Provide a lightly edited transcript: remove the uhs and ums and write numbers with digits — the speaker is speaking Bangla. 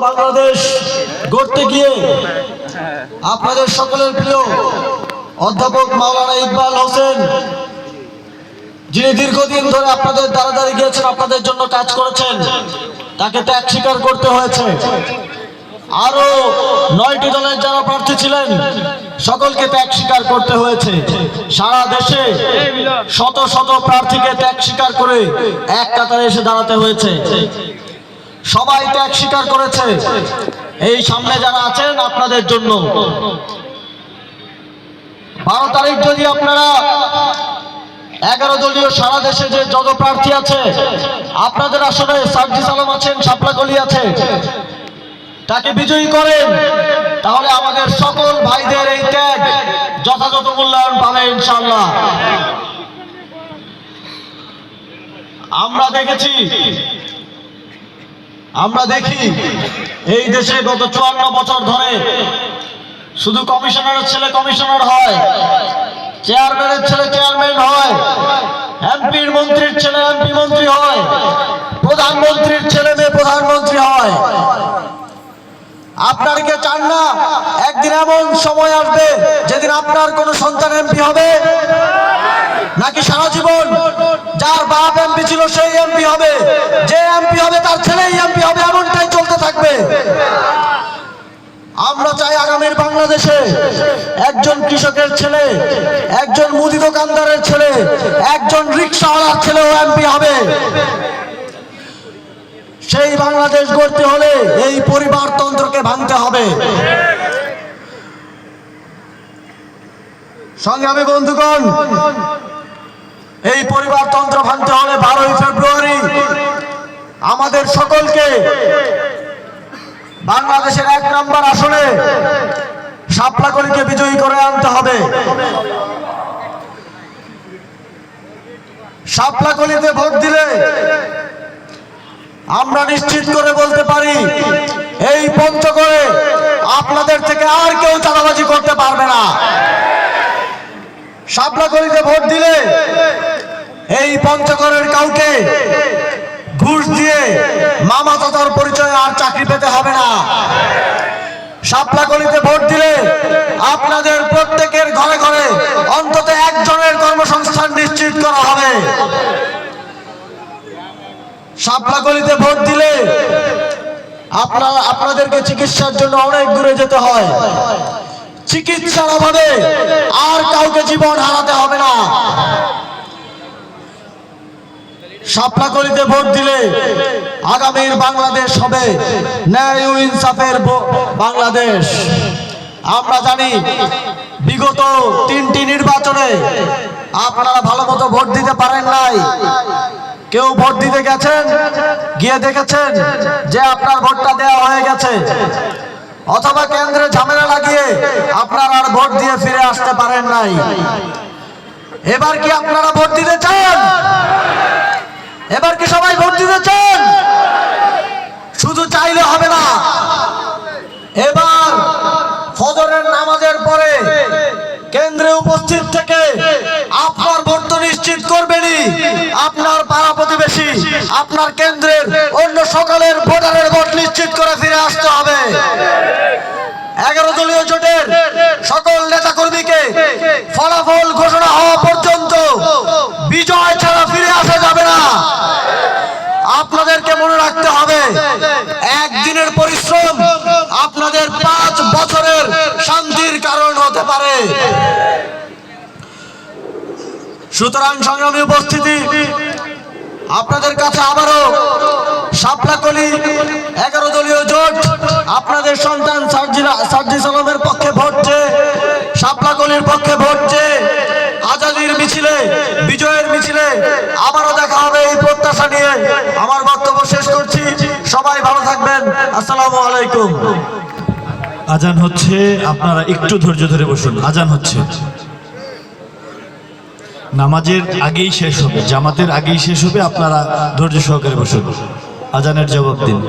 বাংলাদেশ গড়তে গিয়ে আপনাদের সকলের প্রিয় অধ্যাপক মাওলানা ইকবাল হোসেন, যিনি দীর্ঘদিন ধরে আপনাদের দ্বারা দ্বারা গিয়েছেন, আপনাদের জন্য কাজ করেছেন, তাকে ত্যাগ স্বীকার করতে হয়েছে। আরো 9টি দলের যারা প্রার্থী ছিলেন সকলকে ত্যাগ স্বীকার করতে হয়েছে। সারা দেশে শত শত প্রার্থীকে ত্যাগ স্বীকার করে এক কাতারে এসে দাঁড়াতে হয়েছে। সবাই ত্যাগ স্বীকার করেছে। এই সামনে যারা আছেন আপনাদের জন্য 12 তারিখ যদি আপনারা 11 দলীয় সারা দেশে যে যত প্রার্থী আছে, আপনাদের আসলে সার্জিস আলম আছেন, শাপলাকলি আছে, তাকে বিজয়ী করেন, তাহলে আমাদের সকল ভাইদের এই ত্যাগ যথাযথ মূল্যায়ন পাবে ইনশাআল্লাহ। আমরা দেখি এই দেশে গত 54 বছর ধরে শুধু কমিশনারের ছেলে কমিশনার হয়, চেয়ারম্যানের ছেলে চেয়ারম্যান হয়, এমপির মন্ত্রীর ছেলে এমপি মন্ত্রী হয়, প্রধানমন্ত্রীর ছেলে মেয়ে প্রধানমন্ত্রী হয়। আপনারা কি চান না একদিন এমন সময় আসবে যেদিন আপনার কোন সন্তান এমপি হবে? নাকি সারা জীবন যার বাপ এমপি ছিল সেই এমপি হবে, যে এমপি হবে তার ছেলেই এমপি হবে, এমনটাই চলতে থাকবে? আমরা চাই আগামীর বাংলাদেশে একজন কৃষকের ছেলে, একজন মুদি দোকানদারের ছেলে, একজন রিকশাওয়ালার ছেলেও এমপি হবে। সেই বাংলাদেশ গড়তে হলে এই পরিবারতন্ত্রকে ভাঙতে হবে। সংগ্রামী বন্ধুগণ, এই পরিবারতন্ত্র ভাঙতে হলে 12ই ফেব্রুয়ারি আমাদের সকলকে বাংলাদেশের 1 নম্বর আসনে শাপলাকলিকে বিজয়ী করে আনতে হবে। শাপলাকলিতে ভোট দিলে আমরা নিশ্চিত করে বলতে পারি এই পঞ্চগড়ে আপনাদের থেকে আর কেউ চাঁদাবাজি করতে পারবে না। শাপলাকলিতে ভোট দিলে এই পঞ্চগড়ের কাউকে ঘুষ দিয়ে মামা চাচার পরিচয়ে আর চাকরি পেতে হবে না। শাপলাকলিতে ভোট দিলে আপনাদের প্রত্যেকের ঘরে ঘরে অন্তত একজনের কর্মসংস্থান নিশ্চিত করা হবে। শাপলাকলিতে ভোট দিলে আপনাদেরকে চিকিৎসার জন্য অনেক দূরে যেতে হয়, চিকিৎসার অভাবে আর কাউকে জীবন হারাতে হবে না। শাপলাকলিতে ভোট দিলে আগামীর বাংলাদেশ হবে ন্যায় ও ইনসাফের বাংলাদেশ। আমরা জানি বিগত 3টি নির্বাচনে আপনারা ভালো মতো ভোট দিতে পারেন নাই। কেউ ভোট দিতে গেছেন, গিয়ে দেখেছেন যে আপনার ভোটটা দেওয়া হয়ে গেছে, অথবা কেন্দ্রে ঝামেলা লাগিয়ে আপনারা আর ভোট দিয়ে ফিরে আসতে পারেন নাই। এবার কি আপনারা ভোট দিতে চান? এবার কি সবাই ভোট দিতে চান? শুধু চাইলে হবে না, এবার ফজরের নামাজের পরে কেন্দ্রে উপস্থিত থেকে আপনার ভোট তো নিশ্চিত করবেনই, আপনার পাড়া প্রতিবেশী, আপনার কেন্দ্রের অন্য সকলের ভোটারের ভোট নিশ্চিত করে ফিরে আসতে হবে। 11 দলীয় জোটের সকল নেতাকর্মীকে ফলাফল ঘোষণা হওয়া পর্যন্ত বিজয় ছাড়া ফিরে আসা যাবে না। আপনাদেরকে মনে রাখতে হবে, একদিনের পরিশ্রম আপনাদের 5 বছরের শান্তির কারণ হতে পারে। সুতরাং সংগ্রামী উপস্থিতি, আপনাদের কাছে আবারও শাপলাকলি 11 দলীয় জোট আপনাদের সন্তান সার্জিস আলমের পক্ষে ভোট চেয়ে, শাপলাকলির পক্ষে ভোট চেয়ে আজাদির মিছিলে, বিজয়ের মিছিলে আবারও দেখা হবে এই প্রত্যাশা নিয়ে আমার বক্তব্য শেষ করছি। সবাই ভালো থাকবেন। আসসালামু আলাইকুম। আজান হচ্ছে, আপনারা একটু ধৈর্য ধরে বসুন। আজান হচ্ছে, নামাজের আগেই শেষ হবে, জামাতের আগেই শেষ হবে, আপনারা ধৈর্য সহকারে বসুন, আজানের জবাব দিন।